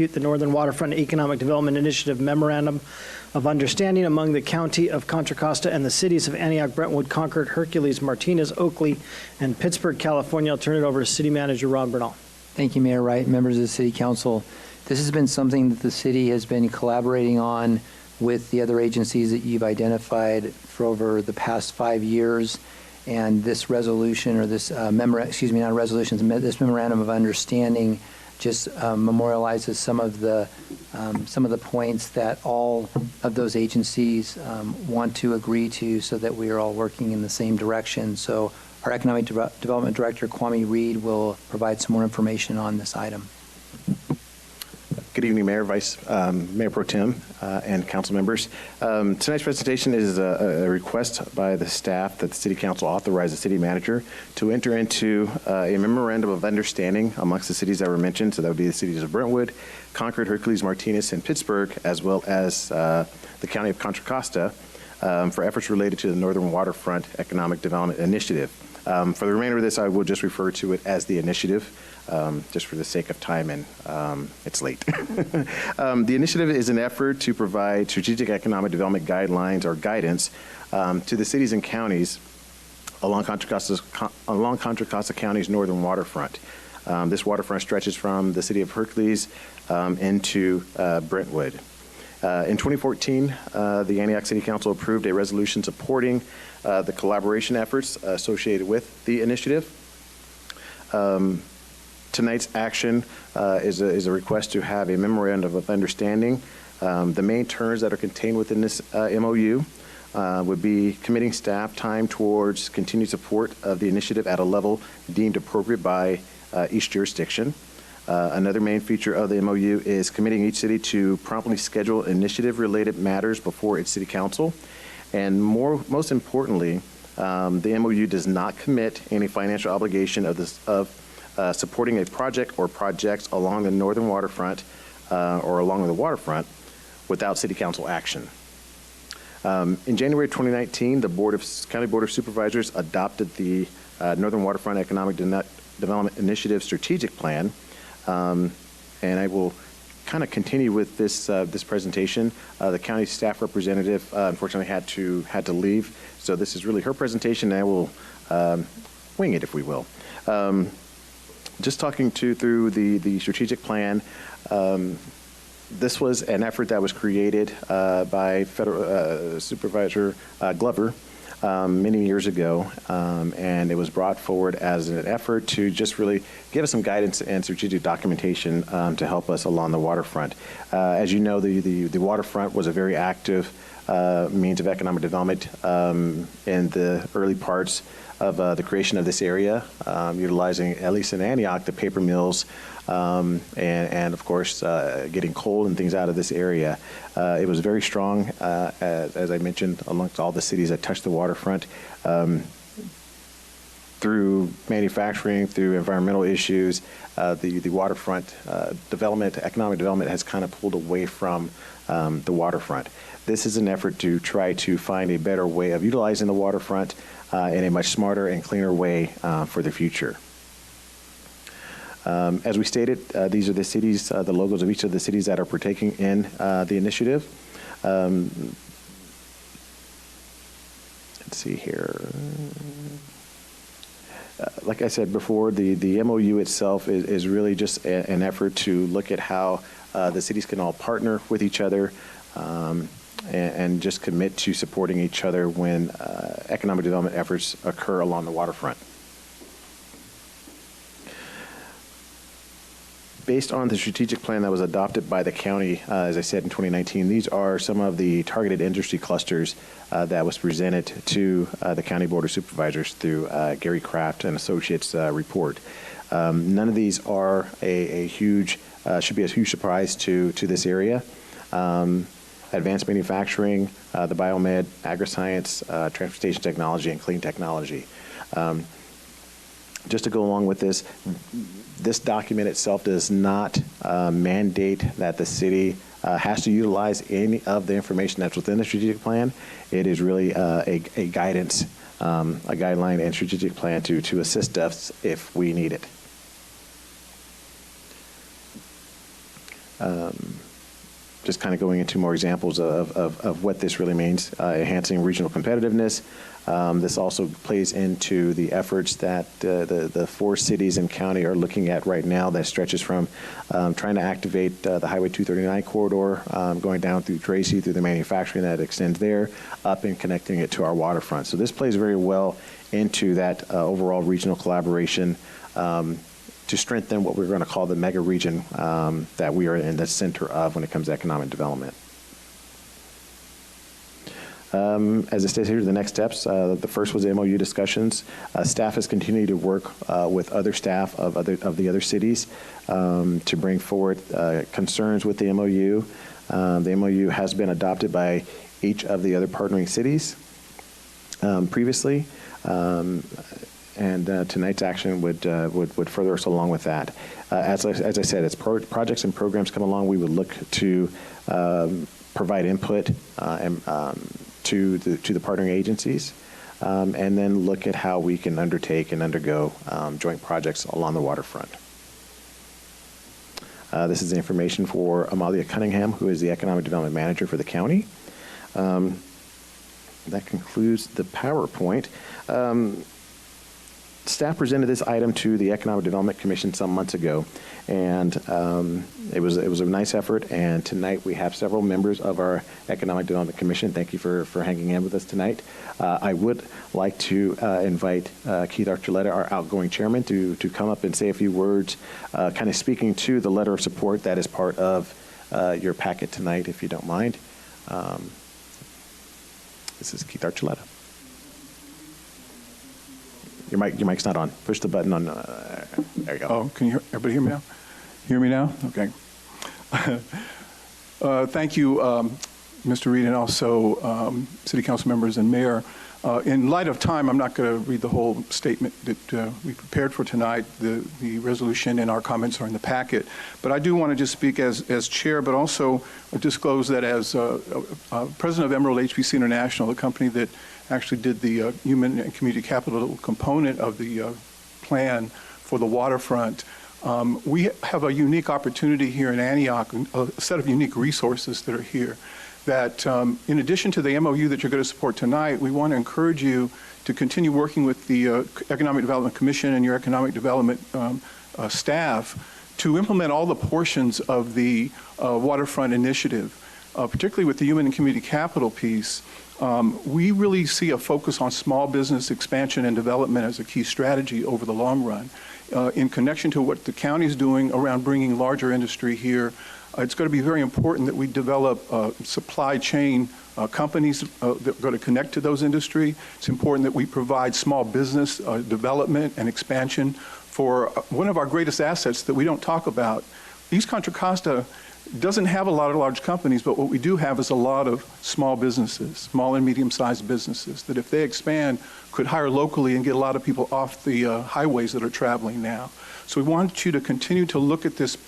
the Northern Waterfront Economic Development Initiative Memorandum of Understanding among the County of Contra Costa and the cities of Antioch, Brentwood, Concord, Hercules, Martinez, Oakley, and Pittsburg, California. I'll turn it over to City Manager Ron Bernal. Thank you, Mayor Wright, members of the City Council. This has been something that the city has been collaborating on with the other agencies that you've identified for over the past 5 years. And this resolution, or this this memorandum of understanding just memorializes some of the points that all of those agencies want to agree to, so that we are all working in the same direction. So our Economic Development Director, Kwame Reed, will provide some more information on this item. Good evening, Mayor, Mayor Pro Tem, and council members. Tonight's presentation is a request by the staff that the City Council authorize the City Manager to enter into a memorandum of understanding amongst the cities that were mentioned. So that would be the cities of Brentwood, Concord, Hercules, Martinez, and Pittsburg, as well as the County of Contra Costa, for efforts related to the Northern Waterfront Economic Development Initiative. For the remainder of this, I will just refer to it as the initiative, just for the sake of time, and it's late. The initiative is an effort to provide strategic economic development guidelines or guidance to the cities and counties along Contra Costa County's northern waterfront. This waterfront stretches from the city of Hercules into Brentwood. In 2014, the Antioch City Council approved a resolution supporting the collaboration efforts associated with the initiative. Tonight's action is a request to have a memorandum of understanding. The main terms that are contained within this MOU would be committing staff time towards continued support of the initiative at a level deemed appropriate by each jurisdiction. Another main feature of the MOU is committing each city to promptly schedule initiative-related matters before its city council. And most importantly, the MOU does not commit any financial obligation of supporting a project or projects along the northern waterfront or along the waterfront without city council action. In January 2019, the County Board of Supervisors adopted the Northern Waterfront Economic Development Initiative Strategic Plan. And I will kind of continue with this presentation. The county staff representative unfortunately had to leave, so this is really her presentation, and I will wing it, if we will. Just talking through the strategic plan. This was an effort that was created by Federal Supervisor Glover many years ago, and it was brought forward as an effort to just really give us some guidance and strategic documentation to help us along the waterfront. As you know, the waterfront was a very active means of economic development in the early parts of the creation of this area, utilizing, at least in Antioch, the paper mills, and of course, getting coal and things out of this area. It was very strong, as I mentioned, amongst all the cities that touched the waterfront. Through manufacturing, through environmental issues, the waterfront economic development has kind of pulled away from the waterfront. This is an effort to try to find a better way of utilizing the waterfront in a much smarter and cleaner way for the future. As we stated, these are the cities, the logos of each of the cities that are partaking in the initiative. Let's see here. Like I said before, the MOU itself is really just an effort to look at how the cities can all partner with each other and just commit to supporting each other when economic development efforts occur along the waterfront. Based on the strategic plan that was adopted by the county, as I said, in 2019, these are some of the targeted industry clusters that was presented to the County Board of Supervisors through Gary Kraft and Associates report. None of these are should be a huge surprise to this area. Advanced manufacturing, the biomed, agri-science, transportation technology, and clean technology. Just to go along with this document itself does not mandate that the city has to utilize any of the information that's within the strategic plan. It is really a guidance, a guideline and strategic plan to assist us if we need it. just kind of going into more examples of what this really means, enhancing regional competitiveness. This also plays into the efforts that the 4 cities and county are looking at right now that stretches from trying to activate the Highway 239 corridor, going down through Tracy, through the manufacturing that extends there, up and connecting it to our waterfront. So this plays very well into that overall regional collaboration to strengthen what we're going to call the mega region that we are in the center of when it comes to economic development. As it states here, the next steps, the first was the MOU discussions. Staff has continued to work with other staff of the other cities to bring forward concerns with the MOU. The MOU has been adopted by each of the other partnering cities previously. And tonight's action would further us along with that. As I said, as projects and programs come along, we would look to provide input to the partnering agencies, and then look at how we can undertake and undergo joint projects along the waterfront. This is the information for Amalia Cunningham, who is the Economic Development Manager for the county. That concludes the PowerPoint. Staff presented this item to the Economic Development Commission some months ago, and it was a nice effort. And tonight we have several members of our Economic Development Commission. Thank you for hanging in with us tonight. I would like to invite Keith Archuleta, our outgoing chairman, to come up and say a few words, kind of speaking to the letter of support that is part of your packet tonight, if you don't mind. This is Keith Archuleta. Your mic's not on. Push the button on. There you go. Oh, can you everybody hear me now? Hear me now? Okay. Thank you, Mr. Reed, and also City Council members and Mayor. In light of time, I'm not going to read the whole statement that we prepared for tonight. The resolution and our comments are in the packet. But I do want to just speak as chair, but also disclose that as president of Emerald HPC International, the company that actually did the human and community capital component of the plan for the waterfront. We have a unique opportunity here in Antioch, a set of unique resources that are here that in addition to the MOU that you're going to support tonight, we want to encourage you to continue working with the Economic Development Commission and your economic development staff to implement all the portions of the waterfront initiative, particularly with the human and community capital piece. We really see a focus on small business expansion and development as a key strategy over the long run. In connection to what the county is doing around bringing larger industry here, it's going to be very important that we develop supply chain companies that are going to connect to those industry. It's important that we provide small business development and expansion for one of our greatest assets that we don't talk about. East Contra Costa doesn't have a lot of large companies, but what we do have is a lot of small businesses, small and medium-sized businesses, that if they expand, could hire locally and get a lot of people off the highways that are traveling now. So we want you to continue to look at this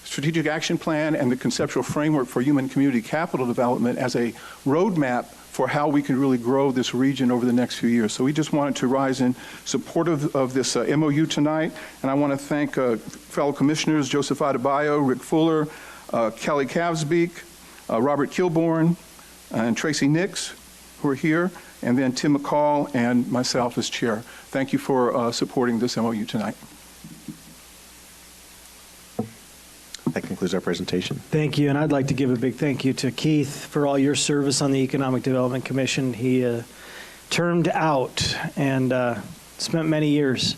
strategic action plan and the conceptual framework for human community capital development as a roadmap for how we can really grow this region over the next few years. So we just wanted to rise in support of this MOU tonight, and I want to thank fellow commissioners Joseph Adebayo, Rick Fuller, Kelly Cavsbeek, Robert Kilborn, and Tracy Nix, who are here, and then Tim McCall and myself as chair. Thank you for supporting this MOU tonight. That concludes our presentation. Thank you, and I'd like to give a big thank you to Keith for all your service on the Economic Development Commission. He termed out and spent many years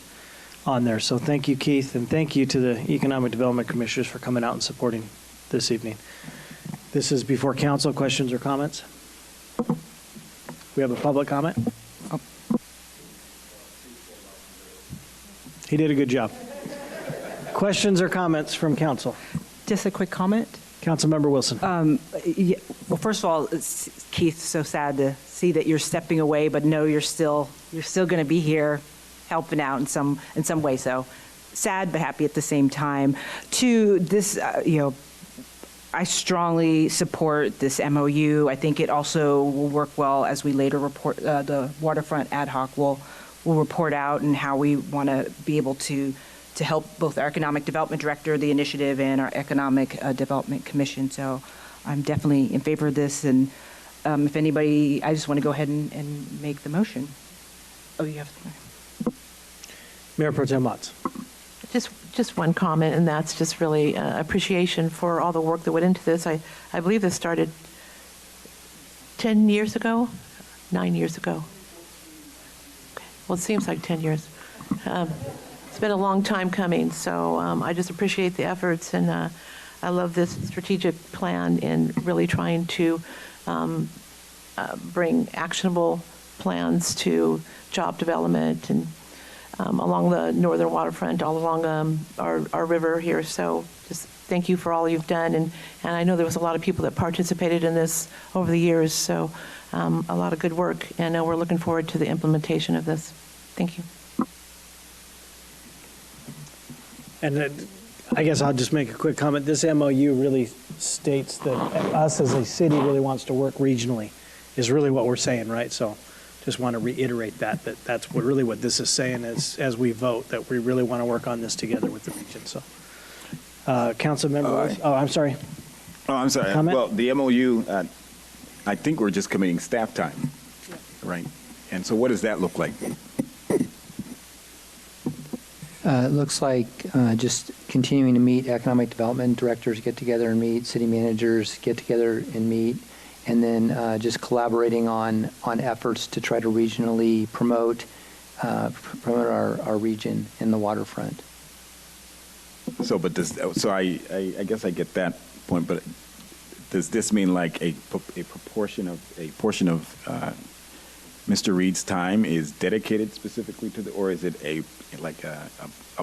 on there. So thank you, Keith, and thank you to the Economic Development Commissioners for coming out and supporting this evening. This is before council. Questions or comments? We have a public comment. Oh. He did a good job. Questions or comments from council? Just a quick comment. Councilmember Wilson. Yeah, well, first of all, Keith, so sad to see that you're stepping away, but no, you're still going to be here helping out in some way. So sad, but happy at the same time. To this, I strongly support this MOU. I think it also will work well as we later report the waterfront ad hoc will report out and how we want to be able to to help both our Economic Development Director, the initiative, and our Economic Development Commission. So I'm definitely in favor of this, and if anybody, I just want to go ahead and make the motion. Oh, you have Mayor Pro Tem Watts. Just one comment, and that's just really appreciation for all the work that went into this. I believe this started 10 years ago, 9 years ago. Okay. Well, it seems like 10 years. It's been a long time coming, so I just appreciate the efforts, and I love this strategic plan in really trying to bring actionable plans to job development and along the northern waterfront, all along our river here. So just thank you for all you've done. And I know there was a lot of people that participated in this over the years, so a lot of good work. And we're looking forward to the implementation of this. Thank you. And I guess I'll just make a quick comment. This MOU really states that us as a city really wants to work regionally, is really what we're saying, right? So just want to reiterate that's what this is saying as we vote, that we really want to work on this together with the region. So, Council Member, I'm sorry. Oh, I'm sorry. Comment? Well, the MOU, I think we're just committing staff time, right? And so what does that look like? It looks like just continuing to meet, economic development directors get together and meet, city managers get together and meet, and then just collaborating on efforts to try to regionally promote our region in the waterfront. So, I guess I get that point, but does this mean like a portion of Mr. Reed's time is dedicated specifically to or is it a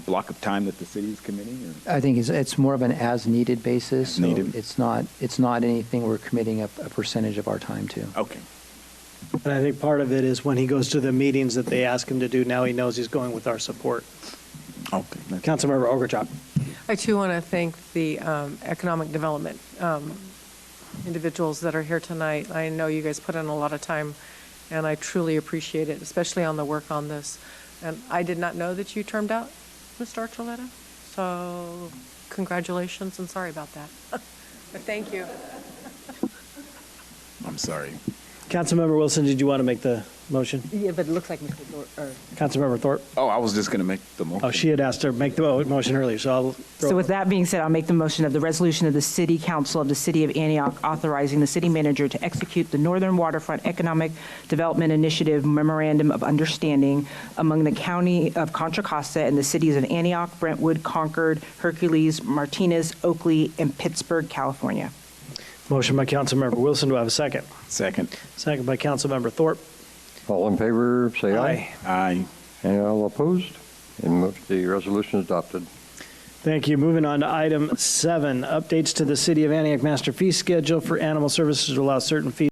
block of time that the city is committing? Or? I think it's more of an as-needed basis. So Needed. it's not anything we're committing a percentage of our time to. Okay. And I think part of it is when he goes to the meetings that they ask him to do, now he knows he's going with our support. Okay. Councilmember Ogurchok. I too want to thank the economic development individuals that are here tonight. I know you guys put in a lot of time, and I truly appreciate it, especially on the work on this. And I did not know that you termed out, Mr. Archuleta, so congratulations, and sorry about that. But thank you. I'm sorry. Councilmember Wilson, did you want to make the motion? Yeah, but it looks like Mr. Thorpe. Councilmember Thorpe? Oh, I was just going to make the motion. Oh, she had asked her to make the motion earlier, so I'll throw So with that being said, I'll make the motion of the resolution of the City Council of the City of Antioch authorizing the city manager to execute the Northern Waterfront Economic Development Initiative Memorandum of Understanding among the County of Contra Costa and the cities of Antioch, Brentwood, Concord, Hercules, Martinez, Oakley, and Pittsburg, California. Motion by Councilmember Wilson. Do I have a second? Second. Second by Councilmember Thorpe. All in favor, say aye. Aye. And all opposed? And the resolution is adopted. Thank you. Moving on to item 7, updates to the City of Antioch Master Fee Schedule for animal services to allow certain fees